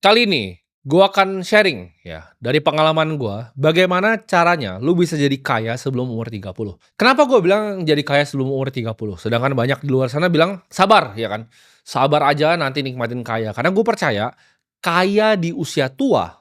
Kali ini, gua akan sharing ya, dari pengalaman gua, bagaimana caranya lu bisa jadi kaya sebelum umur 30. Kenapa gua bilang jadi kaya sebelum umur 30? Sedangkan banyak di luar sana bilang, "Sabar," ya kan. "Sabar aja nanti nikmatin kaya." Karena gue percaya, kaya di usia tua,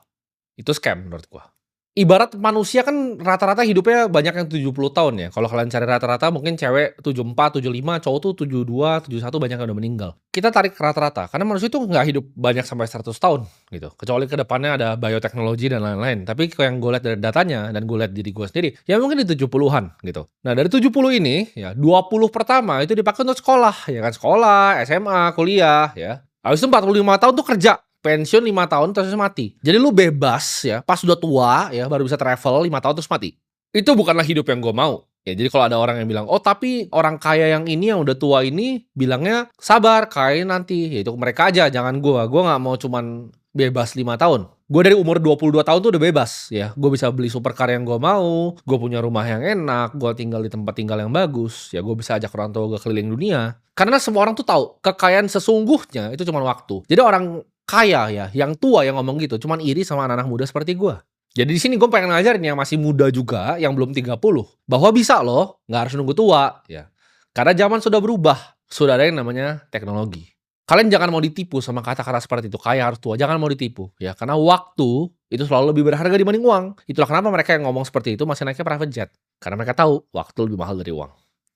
itu scam menurut gua. Ibarat manusia kan rata-rata hidupnya banyak yang 70 tahun ya, kalau kalian cari rata-rata mungkin cewek 74, 75, cowok tuh 72, 71 banyak yang udah meninggal. Kita tarik rata-rata, karena manusia itu nggak hidup banyak sampai 100 tahun gitu, kecuali ke depannya ada bioteknologi dan lain-lain. Tapi kalau yang gue lihat dari datanya dan gue lihat diri gue sendiri, ya mungkin di 70-an gitu. Nah dari 70 ini, ya 20 pertama itu dipakai untuk sekolah, ya kan, sekolah, SMA, kuliah ya. Habis itu 45 tahun tuh kerja. Pensiun 5 tahun terus mati. Jadi lu bebas ya, pas udah tua ya, baru bisa travel 5 tahun terus mati. Itu bukanlah hidup yang gue mau. Ya jadi kalau ada orang yang bilang, "Oh tapi orang kaya yang ini yang udah tua ini bilangnya sabar, kaya nanti." Ya itu mereka aja, jangan gua. Gua nggak mau cuman bebas 5 tahun. Gue dari umur 22 tahun tuh udah bebas ya. Gue bisa beli supercar yang gue mau, gue punya rumah yang enak, gue tinggal di tempat tinggal yang bagus, ya gue bisa ajak orang tua gue keliling dunia. Karena semua orang tuh tahu, kekayaan sesungguhnya itu cuma waktu. Jadi orang kaya ya, yang tua yang ngomong gitu, cuman iri sama anak-anak muda seperti gua. Jadi di sini gue pengen ngajarin yang masih muda juga, yang belum 30, bahwa bisa loh, nggak harus nunggu tua, ya. Karena zaman sudah berubah, sudah ada yang namanya teknologi. Kalian jangan mau ditipu sama kata-kata seperti itu, kaya harus tua, jangan mau ditipu, ya. Karena waktu itu selalu lebih berharga dibanding uang. Itulah kenapa mereka yang ngomong seperti itu masih naiknya private jet. Karena mereka tahu waktu lebih mahal dari uang.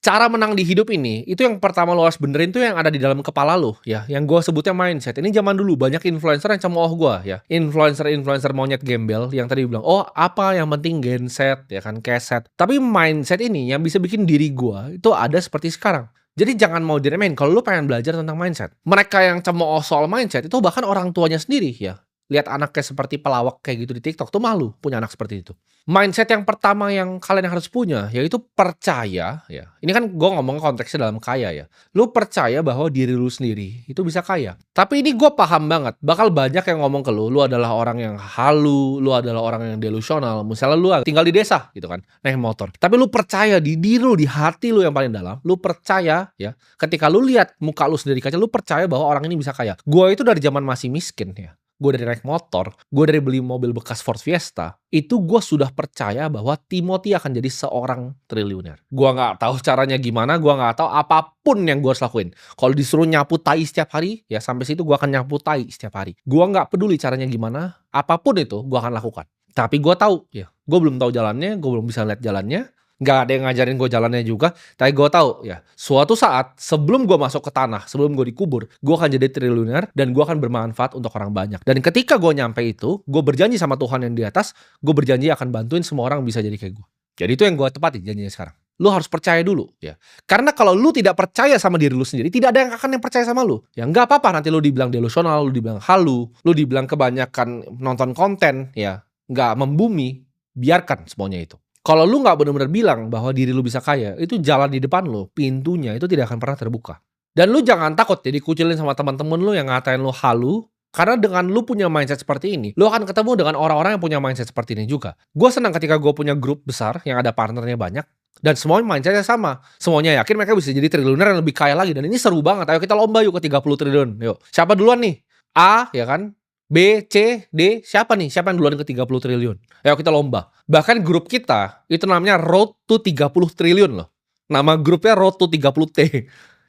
Cara menang di hidup ini, itu yang pertama lo harus benerin tuh yang ada di dalam kepala lo, ya. Yang gue sebutnya mindset. Ini zaman dulu banyak influencer yang cemooh gue, ya. Influencer-influencer monyet gembel yang tadi bilang, "Oh, apa yang penting genset, ya kan, keset." Tapi mindset ini yang bisa bikin diri gue itu ada seperti sekarang. Jadi jangan mau diremehin kalau lu pengen belajar tentang mindset. Mereka yang cemooh soal mindset itu bahkan orang tuanya sendiri, ya. Lihat anaknya seperti pelawak kayak gitu di TikTok tuh malu punya anak seperti itu. Mindset yang pertama yang kalian harus punya, yaitu percaya ya, ini kan gue ngomong konteksnya dalam kaya ya. Lu percaya bahwa diri lu sendiri itu bisa kaya. Tapi ini gue paham banget, bakal banyak yang ngomong ke lu adalah orang yang halu, lu adalah orang yang delusional. Misalnya lu tinggal di desa gitu kan, naik motor. Tapi lu percaya di diri lu, di hati lu yang paling dalam, lu percaya ya, ketika lu lihat muka lu sendiri di kaca, lu percaya bahwa orang ini bisa kaya. Gue itu dari zaman masih miskin ya. Gue dari naik motor, gue dari beli mobil bekas Ford Fiesta, itu gue sudah percaya bahwa Timothy akan jadi seorang triliuner. Gue nggak tahu caranya gimana, gue nggak tahu apapun yang gue harus lakuin. Kalau disuruh nyapu tai setiap hari, ya sampai situ gue akan nyapu tai setiap hari. Gue nggak peduli caranya gimana, apapun itu gue akan lakukan. Tapi gue tahu, ya, gue belum tahu jalannya, gue belum bisa lihat jalannya, nggak ada yang ngajarin gue jalannya juga, tapi gue tahu ya, suatu saat sebelum gue masuk ke tanah, sebelum gue dikubur, gue akan jadi triliuner dan gue akan bermanfaat untuk orang banyak. Dan ketika gue nyampe itu, gue berjanji sama Tuhan yang di atas, gue berjanji akan bantuin semua orang bisa jadi kayak gue. Jadi itu yang gue tepati janjinya sekarang. Lu harus percaya dulu ya. Karena kalau lu tidak percaya sama diri lu sendiri, tidak ada yang akan yang percaya sama lu. Ya nggak apa-apa nanti lu dibilang delusional, lu dibilang halu, lu dibilang kebanyakan nonton konten ya, nggak membumi, biarkan semuanya itu. Kalau lu nggak benar-benar bilang bahwa diri lu bisa kaya, itu jalan di depan lu, pintunya itu tidak akan pernah terbuka. Dan lu jangan takut ya dikucilin sama teman-teman lu yang ngatain lu halu, karena dengan lu punya mindset seperti ini, lu akan ketemu dengan orang-orang yang punya mindset seperti ini juga. Gue senang ketika gue punya grup besar yang ada partnernya banyak, dan semuanya mindsetnya sama. Semuanya yakin mereka bisa jadi triliuner yang lebih kaya lagi. Dan ini seru banget. Ayo kita lomba yuk ke 30 triliun. Yuk. Siapa duluan nih? A, ya kan? B, C, D, siapa nih? Siapa yang duluan ke 30 triliun? Ayo kita lomba. Bahkan grup kita, itu namanya Road to 30 triliun loh. Nama grupnya Road to 30T.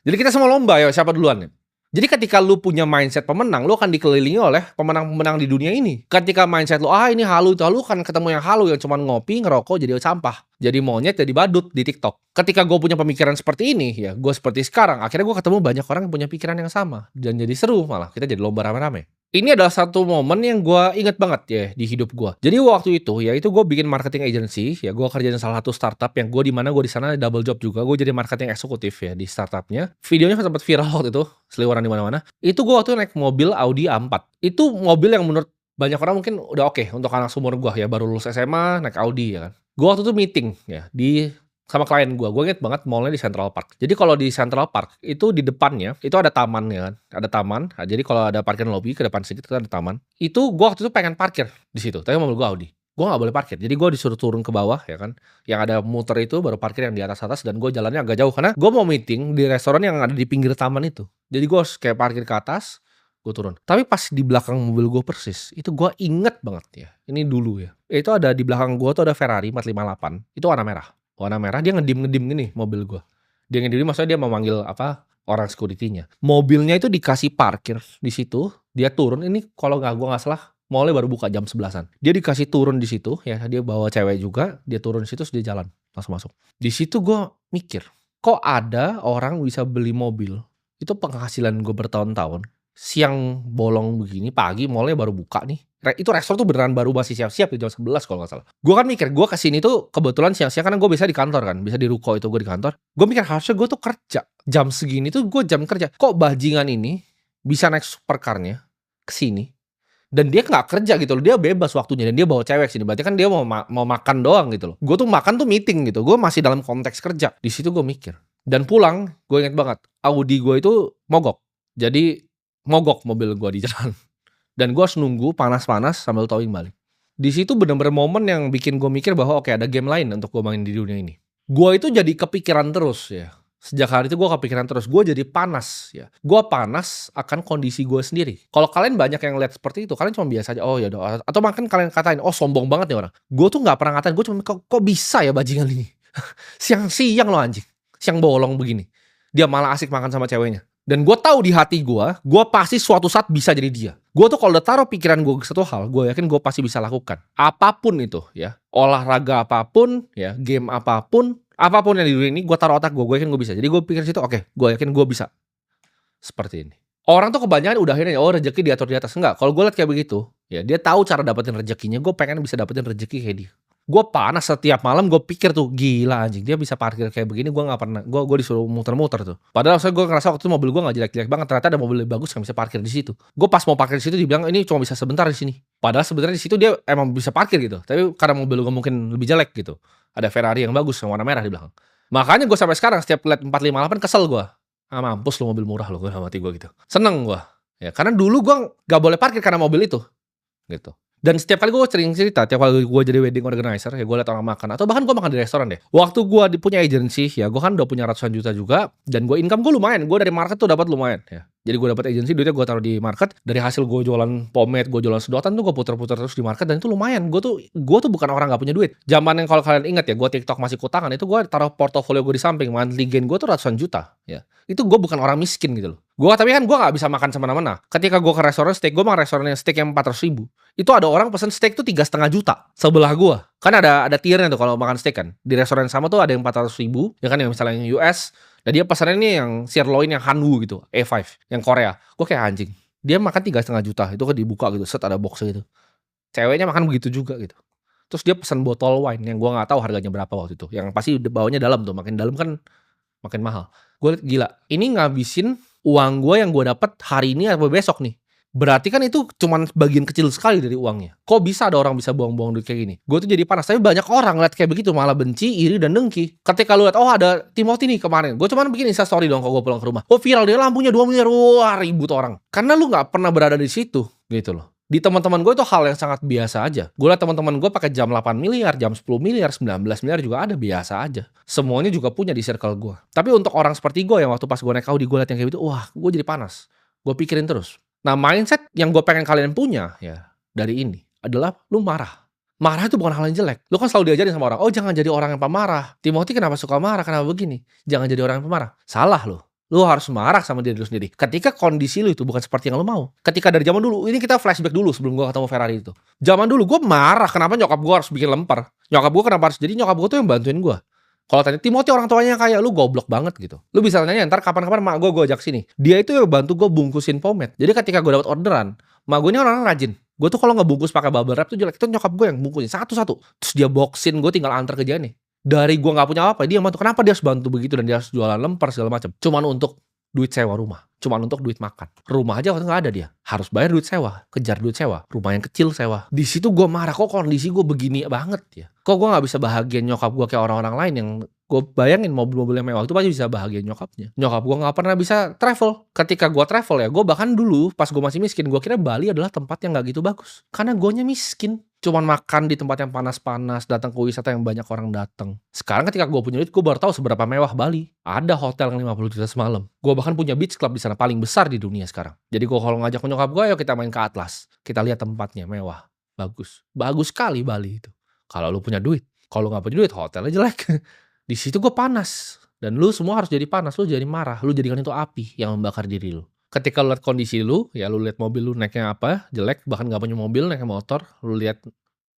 Jadi kita semua lomba ya, siapa duluan nih? Jadi ketika lu punya mindset pemenang, lu akan dikelilingi oleh pemenang-pemenang di dunia ini. Ketika mindset lu, ini halu, itu halu, kan ketemu yang halu, yang cuma ngopi, ngerokok, jadi sampah. Jadi monyet, jadi badut di TikTok. Ketika gue punya pemikiran seperti ini, ya gue seperti sekarang, akhirnya gue ketemu banyak orang yang punya pikiran yang sama. Dan jadi seru malah, kita jadi lomba rame-rame. Ini adalah satu momen yang gue inget banget ya di hidup gue. Jadi waktu itu ya itu gue bikin marketing agency ya, gue kerjain salah satu startup yang gue di mana gue di sana double job juga, gue jadi marketing eksekutif ya di startupnya. Videonya sempat viral waktu itu, seliweran di mana-mana. Itu gue waktu itu naik mobil Audi A4. Itu mobil yang menurut banyak orang mungkin udah oke untuk anak seumur gue ya, baru lulus SMA naik Audi ya kan. Gue waktu itu meeting ya di sama klien gue inget banget mallnya di Central Park. Jadi kalau di Central Park itu di depannya itu ada taman ya kan, ada taman. Nah, jadi kalau ada parkiran lobby ke depan sedikit itu ada taman. Itu gue waktu itu pengen parkir di situ, tapi mobil gue Audi. Gue nggak boleh parkir, jadi gue disuruh turun ke bawah ya kan. Yang ada muter itu baru parkir yang di atas dan gue jalannya agak jauh karena gue mau meeting di restoran yang ada di pinggir taman itu. Jadi gue harus kayak parkir ke atas, gue turun. Tapi pas di belakang mobil gue persis, itu gue inget banget ya, ini dulu ya, itu ada di belakang gue tuh ada Ferrari 458, itu warna merah. Warna merah, dia ngedim-ngedim gini mobil gue. Dia ngedim, maksudnya dia mau manggil orang security-nya. Mobilnya itu dikasih parkir di situ, dia turun, ini kalau gue nggak salah, mallnya baru buka jam 11-an. Dia dikasih turun di situ ya, dia bawa cewek juga, dia turun di situ, terus dia jalan, langsung masuk. Di situ gue mikir, kok ada orang bisa beli mobil, itu penghasilan gue bertahun-tahun, siang bolong begini, pagi mallnya baru buka nih. Itu restoran tuh beneran baru masih siap-siap di jam 11 kalau nggak salah. Gue kan mikir, gue kesini tuh kebetulan siang-siang karena gue bisa di kantor kan, bisa di ruko itu gue di kantor. Gue mikir harusnya gue tuh kerja. Jam segini tuh gue jam kerja. Kok bajingan ini bisa naik supercar-nya kesini dan dia nggak kerja gitu loh, dia bebas waktunya dan dia bawa cewek sini, berarti kan dia mau makan doang gitu loh. Gue tuh makan tuh meeting gitu, gue masih dalam konteks kerja. Di situ gue mikir dan pulang, gue inget banget Audi gue itu mogok, jadi mogok mobil gue di jalan dan gue harus nunggu panas-panas sambil towing balik. Di situ bener-bener momen yang bikin gue mikir bahwa oke, ada game lain untuk gue main di dunia ini. Gue itu jadi kepikiran terus ya. Sejak hari itu gue kepikiran terus, gue jadi panas ya. Gue panas akan kondisi gue sendiri. Kalau kalian banyak yang lihat seperti itu, kalian cuma biasa aja, oh ya doa. Atau makin kalian katain, oh sombong banget nih orang. Gue tuh nggak pernah ngatain, gue cuma kok bisa ya bajingan ini. Siang-siang lo anjing, siang bolong begini. Dia malah asik makan sama ceweknya. Dan gue tahu di hati gue pasti suatu saat bisa jadi dia. Gue tuh kalau udah taruh pikiran gue ke satu hal, gue yakin gue pasti bisa lakukan. Apapun itu ya, olahraga apapun ya, game apapun yang di dunia ini, gue taruh otak gue yakin gue bisa. Jadi gue pikir situ, oke, gue yakin gue bisa. Seperti ini. Orang tuh kebanyakan udah akhirnya, oh rezeki diatur di atas. Enggak, kalau gue liat kayak begitu, ya dia tahu cara dapetin rezekinya, gue pengen bisa dapetin rezeki kayak dia. Gue panas setiap malam, gue pikir tuh gila anjing, dia bisa parkir kayak begini, gue nggak pernah, gue disuruh muter-muter tuh. Padahal saya gue ngerasa waktu itu mobil gue nggak jelek-jelek banget, ternyata ada mobil lebih bagus yang bisa parkir di situ. Gue pas mau parkir di situ dibilang ini cuma bisa sebentar di sini. Padahal sebenarnya di situ dia emang bisa parkir gitu, tapi karena mobil gue mungkin lebih jelek gitu. Ada Ferrari yang bagus yang warna merah di belakang. Makanya gue sampai sekarang setiap lihat 458 kesel gue. Mampus lu mobil murah lu, gue sama hati gue gitu. Seneng gue, ya karena dulu gue nggak boleh parkir karena mobil itu, gitu. Dan setiap kali gue sering cerita, tiap kali gue jadi wedding organizer, ya gue liat orang makan, atau bahkan gue makan di restoran deh. Waktu gue punya agency, ya gue kan udah punya ratusan juta juga, dan gue income gue lumayan, gue dari market tuh dapat lumayan, ya. Jadi gue dapat agency, duitnya gue taruh di market, dari hasil gue jualan pomade, gue jualan sedotan tuh gue puter-puter terus di market, dan itu lumayan. Gue tuh bukan orang nggak punya duit. Zaman yang kalau kalian ingat ya, gue TikTok masih kutangan, itu gue taruh portofolio gue di samping, monthly gain gue tuh ratusan juta, ya. Itu gue bukan orang miskin gitu loh. Tapi kan gue gak bisa makan semena-mena. Ketika gue ke restoran steak, gue makan restoran yang steak yang 400.000. Itu ada orang pesen steak tuh 3,5 juta sebelah gue. Kan ada tiernya tuh kalau makan steak kan. Di restoran sama tuh ada yang 400.000, ya kan, yang misalnya yang US. Dan dia pesannya ini yang sirloin yang Hanwoo gitu, A5, yang Korea. Gue kayak anjing. Dia makan 3,5 juta, itu kan dibuka gitu, set ada box gitu. Ceweknya makan begitu juga gitu. Terus dia pesan botol wine yang gue gak tahu harganya berapa waktu itu. Yang pasti bawanya dalam tuh, makin dalam kan makin mahal. Gue liat gila, ini ngabisin uang gue yang gue dapat hari ini atau besok nih. Berarti kan itu cuman bagian kecil sekali dari uangnya. Kok bisa ada orang bisa buang-buang duit kayak gini? Gue tuh jadi panas. Tapi banyak orang liat kayak begitu malah benci, iri, dan dengki. Ketika lu liat, oh ada Timothy nih kemarin, gue cuman bikin Instastory dong kalau gue pulang ke rumah. Oh viral, dia lampunya 2 miliar, wah ribut orang. Karena lu gak pernah berada di situ gitu loh. Di teman-teman gue itu hal yang sangat biasa aja. Gue liat teman-teman gue pakai jam 8 miliar, jam 10 miliar, 19 miliar juga ada, biasa aja. Semuanya juga punya di circle gue. Tapi untuk orang seperti gue yang waktu pas gue naik Audi, gue liat yang kayak gitu, wah gue jadi panas. Gue pikirin terus. Nah mindset yang gue pengen kalian punya ya dari ini adalah lu marah. Marah itu bukan hal yang jelek. Lu kan selalu diajarin sama orang, oh jangan jadi orang yang pemarah. Timothy kenapa suka marah, kenapa begini? Jangan jadi orang yang pemarah. Salah lu. Lu harus marah sama diri lu sendiri. Ketika kondisi lu itu bukan seperti yang lu mau. Ketika dari zaman dulu, ini kita flashback dulu sebelum gue ketemu Ferrari itu. Zaman dulu gue marah kenapa nyokap gue harus bikin lemper. Nyokap gue kenapa harus, jadi nyokap gue tuh yang bantuin gue. Kalau tanya Timothy orang tuanya kayak lu goblok banget gitu. Lu bisa tanya ntar kapan-kapan mak gue ajak sini. Dia itu yang bantu gue bungkusin pomade. Jadi ketika gue dapat orderan, mak gue ini orang rajin. Gue tuh kalau ngebungkus pakai bubble wrap tuh jelek. Itu nyokap gue yang bungkusin satu-satu. Terus dia boxin, gue tinggal antar ke dia nih. Dari gue nggak punya apa, dia yang bantu. Kenapa dia harus bantu begitu dan dia harus jualan lemper segala macam? Cuman untuk duit sewa rumah, cuman untuk duit makan. Rumah aja waktu nggak ada dia, harus bayar duit sewa, kejar duit sewa, rumah yang kecil sewa. Di situ gue marah, kok kondisi gue begini banget ya? Kok gue nggak bisa bahagian nyokap gue kayak orang-orang lain yang gue bayangin mobil-mobil yang mewah itu pasti bisa bahagian nyokapnya. Nyokap gue nggak pernah bisa travel. Ketika gue travel ya, gue bahkan dulu pas gue masih miskin, gue kira Bali adalah tempat yang nggak gitu bagus, karena gue nya miskin. Cuman makan di tempat yang panas-panas, datang ke wisata yang banyak orang datang. Sekarang ketika gue punya duit, gue baru tahu seberapa mewah Bali. Ada hotel yang 50 juta semalam. Gue bahkan punya beach club di sana paling besar di dunia sekarang. Jadi gue kalau ngajak nyokap gue, ayo kita main ke Atlas. Kita lihat tempatnya mewah, bagus, bagus sekali Bali itu. Kalau lu punya duit, kalau nggak punya duit, hotelnya jelek. Di situ gue panas. Dan lu semua harus jadi panas, lu jadi marah, lu jadikan itu api yang membakar diri lu. Ketika lu lihat kondisi lu, ya lu lihat mobil lu naiknya apa, jelek, bahkan nggak punya mobil, naiknya motor, lu lihat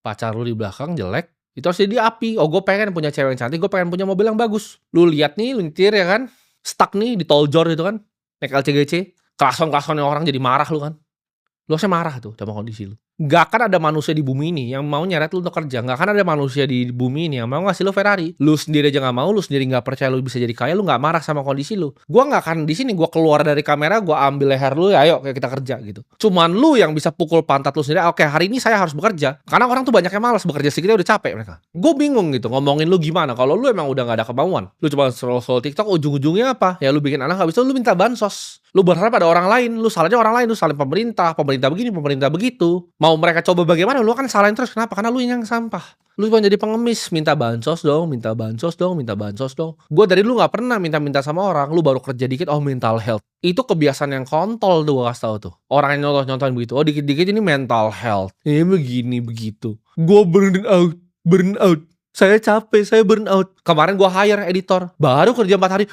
pacar lu di belakang jelek, itu harus jadi api. Oh, gue pengen punya cewek yang cantik, gue pengen punya mobil yang bagus. Lu lihat nih, lu nyetir ya kan, stuck nih di tol jor itu kan, naik LCGC, kelason-kelasonnya orang jadi marah lu kan. Lu harusnya marah tuh sama kondisi lu. Gak akan ada manusia di bumi ini yang mau nyeret lu untuk kerja. Gak akan ada manusia di bumi ini yang mau ngasih lu Ferrari. Lu sendiri aja gak mau, lu sendiri gak percaya lu bisa jadi kaya, lu gak marah sama kondisi lu. Gua gak akan di sini, gua keluar dari kamera, gua ambil leher lu, ayo kayak kita kerja gitu. Cuman lu yang bisa pukul pantat lu sendiri, oke hari ini saya harus bekerja. Karena orang tuh banyak yang malas bekerja sedikit udah capek mereka. Gue bingung gitu ngomongin lu gimana. Kalau lu emang udah gak ada kemauan, lu cuma scroll TikTok, ujung-ujungnya apa? Ya lu bikin anak habis itu lu minta bansos. Lu berharap ada orang lain, lu salahnya orang lain, lu salahin pemerintah begini, pemerintah begitu. Mau mereka coba bagaimana, lu kan salahin terus. Kenapa? Karena lu yang sampah. Lu cuma jadi pengemis, minta bansos dong, minta bansos dong, minta bansos dong. Gue dari dulu gak pernah minta-minta sama orang. Lu baru kerja dikit, oh mental health. Itu kebiasaan yang kontol tuh gue kasih tau tuh. Orang yang nyontoh-nyontohin begitu, oh dikit-dikit ini mental health. Ini begini, begitu. Gue burn out. Saya capek, saya burn out. Kemarin gue hire editor, baru kerja 4 hari,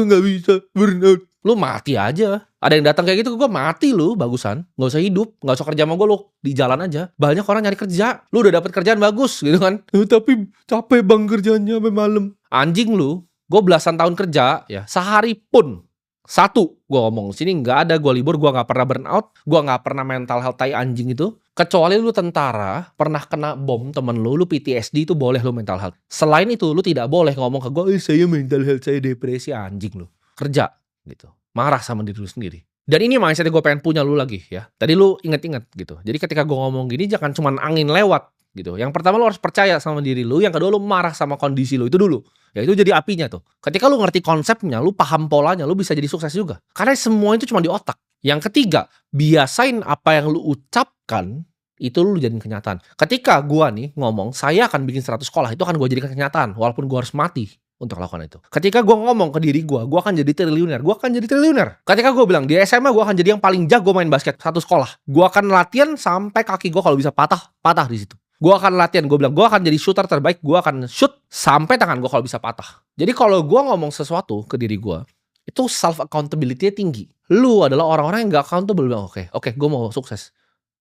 gak bisa, burn out. Lu mati aja. Ada yang datang kayak gitu, gue mati lu, bagusan. Gak usah hidup, gak usah kerja sama gue, lu di jalan aja. Banyak orang nyari kerja, lu udah dapet kerjaan bagus gitu kan. Tapi capek bang kerjanya sampai malam. Anjing lu, gue belasan tahun kerja, ya sehari pun. Satu, gue ngomong sini gak ada gue libur, gue gak pernah burn out, gue gak pernah mental health tai anjing itu. Kecuali lu tentara, pernah kena bom temen lu PTSD itu boleh lu mental health. Selain itu, lu tidak boleh ngomong ke gue, saya mental health, saya depresi, anjing lu. Kerja gitu, marah sama diri lu sendiri. Dan ini mindset gue pengen punya lu lagi ya. Tadi lu inget-inget gitu. Jadi ketika gue ngomong gini jangan cuman angin lewat gitu. Yang pertama lu harus percaya sama diri lu, yang kedua lu marah sama kondisi lu itu dulu. Ya itu jadi apinya tuh. Ketika lu ngerti konsepnya, lu paham polanya, lu bisa jadi sukses juga. Karena semua itu cuma di otak. Yang ketiga, biasain apa yang lu ucapkan itu lu jadiin kenyataan. Ketika gua nih ngomong, saya akan bikin 100 sekolah, itu akan gua jadikan kenyataan walaupun gua harus mati untuk lakukan itu. Ketika gue ngomong ke diri gue akan jadi triliuner. Gue akan jadi triliuner. Ketika gue bilang di SMA gue akan jadi yang paling jago main basket satu sekolah. Gue akan latihan sampai kaki gue kalau bisa patah di situ. Gue akan latihan. Gue bilang gue akan jadi shooter terbaik. Gue akan shoot sampai tangan gue kalau bisa patah. Jadi kalau gue ngomong sesuatu ke diri gue, itu self accountability-nya tinggi. Lu adalah orang-orang yang gak accountable. Bilang oke, gue mau sukses.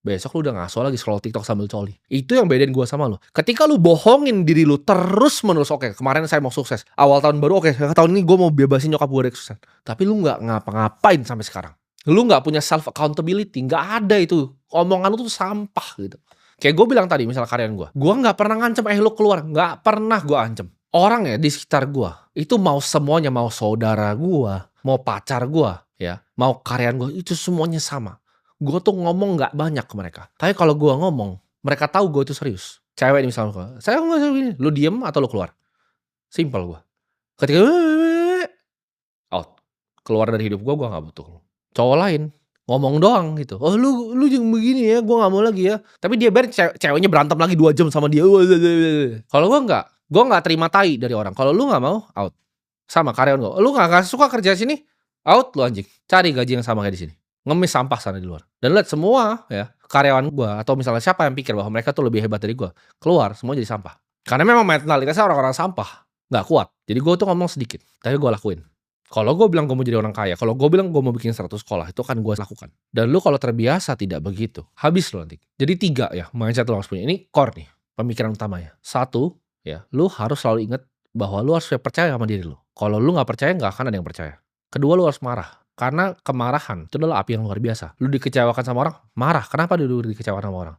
Besok lu udah ngaso lagi scroll TikTok sambil coli. Itu yang bedain gue sama lu. Ketika lu bohongin diri lu terus menerus, oke, kemarin saya mau sukses. Awal tahun baru, oke, tahun ini gue mau bebasin nyokap gue dari kesuksesan. Tapi lu gak ngapa-ngapain sampai sekarang. Lu gak punya self accountability. Gak ada itu. Omongan lu tuh sampah gitu. Kayak gue bilang tadi, misal karyawan gue gak pernah ngancem, lu keluar. Gak pernah gue ancem. Orang ya di sekitar gue, itu mau semuanya, mau saudara gue, mau pacar gue, ya, mau karyawan gue, itu semuanya sama. Gue tuh ngomong gak banyak ke mereka. Tapi kalau gue ngomong, mereka tahu gue itu serius. Cewek ini misalnya, saya nggak gini, lu diem atau lu keluar? Simple gue. Ketika out, keluar dari hidup gue gak butuh. Cowok lain ngomong doang gitu. Oh lu jangan begini ya, gue gak mau lagi ya. Tapi dia ceweknya berantem lagi 2 jam sama dia. Kalau gue gak terima tai dari orang. Kalau lu gak mau, out. Sama karyawan gue. Lu gak suka kerja sini? Out lu anjing. Cari gaji yang sama kayak di sini. Ngemis sampah sana di luar. Dan lihat semua ya karyawan gue atau misalnya siapa yang pikir bahwa mereka tuh lebih hebat dari gue, keluar semua jadi sampah. Karena memang mentalitasnya orang-orang sampah, nggak kuat. Jadi gue tuh ngomong sedikit, tapi gue lakuin. Kalau gue bilang gue mau jadi orang kaya, kalau gue bilang gue mau bikin 100 sekolah, itu kan gue lakukan. Dan lu kalau terbiasa tidak begitu, habis lu nanti. Jadi 3 ya mindset lu harus punya. Ini core nih pemikiran utamanya. 1 ya, lu harus selalu ingat bahwa lu harus percaya sama diri lu. Kalau lu nggak percaya, nggak akan ada yang percaya. Kedua, lu harus marah. Karena kemarahan itu adalah api yang luar biasa. Lu dikecewakan sama orang, marah. Kenapa lu dikecewakan sama orang?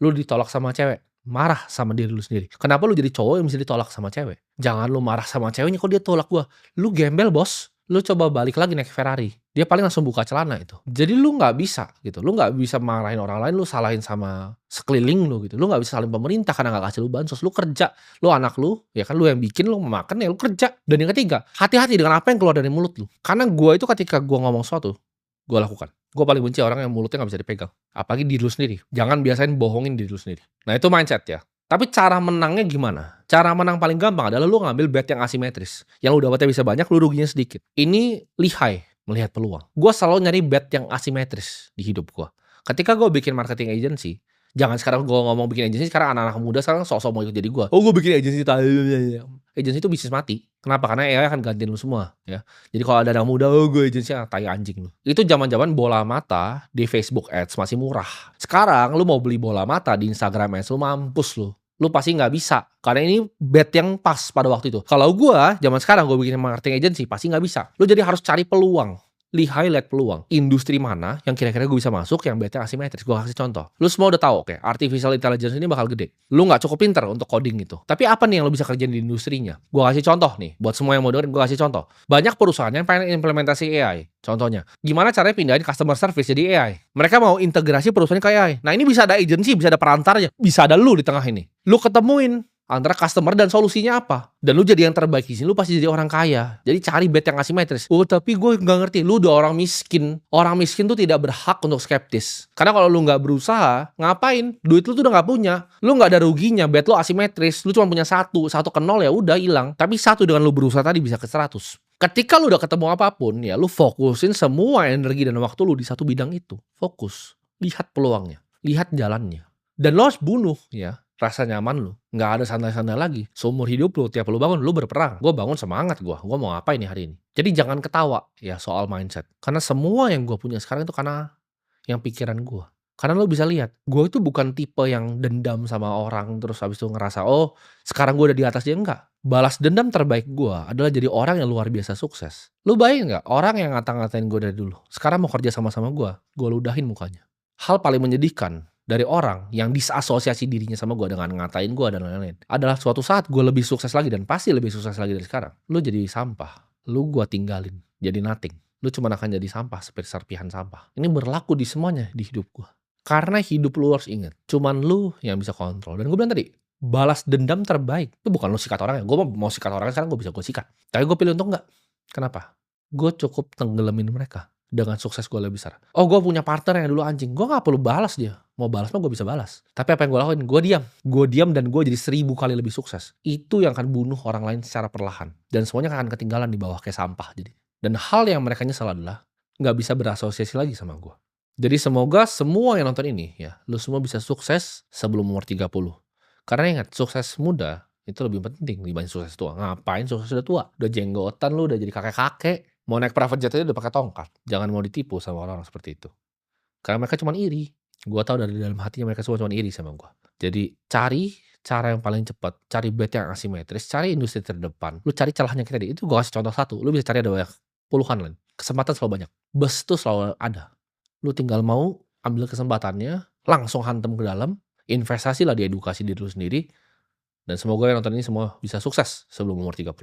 Lu ditolak sama cewek, marah sama diri lu sendiri. Kenapa lu jadi cowok yang bisa ditolak sama cewek? Jangan lu marah sama ceweknya kok dia tolak gua. Lu gembel bos. Lu coba balik lagi naik Ferrari. Dia paling langsung buka celana itu. Jadi lu gak bisa gitu. Lu gak bisa marahin orang lain, lu salahin sama sekeliling lu gitu. Lu gak bisa salahin pemerintah karena gak kasih lu bansos. Lu kerja. Lu anak lu, ya kan lu yang bikin, lu makan ya lu kerja. Dan yang ketiga, hati-hati dengan apa yang keluar dari mulut lu. Karena gua itu ketika gua ngomong sesuatu, gue lakukan. Gue paling benci orang yang mulutnya nggak bisa dipegang. Apalagi diri lu sendiri. Jangan biasain bohongin diri lu sendiri. Nah itu mindset ya. Tapi cara menangnya gimana? Cara menang paling gampang adalah lu ngambil bet yang asimetris. Yang lu dapatnya bisa banyak, lu ruginya sedikit. Ini lihai melihat peluang. Gue selalu nyari bet yang asimetris di hidup gue. Ketika gue bikin marketing agency, jangan sekarang gue ngomong bikin agency, sekarang anak-anak muda sekarang sok-sok mau ikut jadi gue. Oh gue bikin agency, agency itu bisnis mati. Kenapa? Karena AI akan gantiin lu semua ya. Jadi kalau ada anak muda, oh gue agency, tai anjing lu. Itu zaman-zaman bola mata di Facebook Ads masih murah. Sekarang lu mau beli bola mata di Instagram Ads, lu mampus lu. Lu pasti nggak bisa. Karena ini bet yang pas pada waktu itu. Kalau gua, zaman sekarang gua bikin marketing agency, pasti nggak bisa. Lu jadi harus cari peluang. Highlight peluang. Industri mana yang kira-kira gue bisa masuk yang betnya asimetris. Gue kasih contoh. Lu semua udah tahu, oke, artificial intelligence ini bakal gede. Lu nggak cukup pinter untuk coding gitu. Tapi apa nih yang lu bisa kerjain di industrinya? Gue kasih contoh nih. Buat semua yang mau dengerin, gue kasih contoh. Banyak perusahaan yang pengen implementasi AI. Contohnya, gimana caranya pindahin customer service jadi AI? Mereka mau integrasi perusahaannya ke AI. Nah ini bisa ada agency, bisa ada perantarnya. Bisa ada lu di tengah ini. Lu ketemuin antara customer dan solusinya apa. Dan lu jadi yang terbaik di sini, lu pasti jadi orang kaya. Jadi cari bet yang asimetris. Oh tapi gue gak ngerti, lu udah orang miskin. Orang miskin tuh tidak berhak untuk skeptis. Karena kalau lu gak berusaha, ngapain? Duit lu tuh udah gak punya. Lu gak ada ruginya, bet lu asimetris. Lu cuma punya satu ke nol ya udah hilang. Tapi satu dengan lu berusaha tadi bisa ke 100. Ketika lu udah ketemu apapun, ya lu fokusin semua energi dan waktu lu di satu bidang itu. Fokus. Lihat peluangnya. Lihat jalannya. Dan lo harus bunuh ya rasa nyaman lu. Nggak ada santai-santai lagi. Seumur hidup lu, tiap lu bangun, lu berperang. Gue bangun semangat gue. Gue mau ngapain nih hari ini. Jadi jangan ketawa ya soal mindset. Karena semua yang gue punya sekarang itu karena yang pikiran gue. Karena lo bisa lihat, gue itu bukan tipe yang dendam sama orang. Terus habis itu ngerasa, oh sekarang gue udah di atas dia. Enggak. Balas dendam terbaik gue adalah jadi orang yang luar biasa sukses. Lu bayangin nggak? Orang yang ngata-ngatain gue dari dulu. Sekarang mau kerja sama-sama gue ludahin mukanya. Hal paling menyedihkan dari orang yang disasosiasi dirinya sama gue dengan ngatain gue dan lain-lain adalah suatu saat gue lebih sukses lagi dan pasti lebih sukses lagi dari sekarang. Lu jadi sampah, lu gue tinggalin, jadi nothing. Lu cuma akan jadi sampah seperti serpihan sampah. Ini berlaku di semuanya di hidup gue. Karena hidup lu harus ingat, cuman lu yang bisa kontrol. Dan gue bilang tadi, balas dendam terbaik itu bukan lu sikat orangnya. Gue mau sikat orangnya sekarang gue bisa gue sikat. Tapi gue pilih untuk enggak. Kenapa? Gue cukup tenggelamin mereka dengan sukses gue lebih besar. Oh gue punya partner yang dulu anjing, gue gak perlu balas dia. Mau balas mah gue bisa balas. Tapi apa yang gue lakuin? Gue diam dan gue jadi 1000 kali lebih sukses. Itu yang akan bunuh orang lain secara perlahan. Dan semuanya akan ketinggalan di bawah kayak sampah jadi. Dan hal yang mereka nyesel adalah gak bisa berasosiasi lagi sama gue. Jadi semoga semua yang nonton ini ya, lu semua bisa sukses sebelum umur 30. Karena ingat, sukses muda itu lebih penting dibanding sukses tua. Ngapain sukses udah tua? Udah jenggotan lu, udah jadi kakek-kakek. Mau naik private jet aja udah pakai tongkat. Jangan mau ditipu sama orang-orang seperti itu. Karena mereka cuma iri. Gue tahu dari dalam hatinya mereka semua cuma iri sama gue. Jadi cari cara yang paling cepat. Cari bet yang asimetris. Cari industri terdepan. Lu cari celahnya kita deh. Itu gue kasih contoh satu. Lu bisa cari ada banyak. Puluhan lain. Kesempatan selalu banyak. Bus tuh selalu ada. Lu tinggal mau ambil kesempatannya. Langsung hantam ke dalam. Investasi lah di edukasi diri lu sendiri. Dan semoga yang nonton ini semua bisa sukses sebelum umur 30.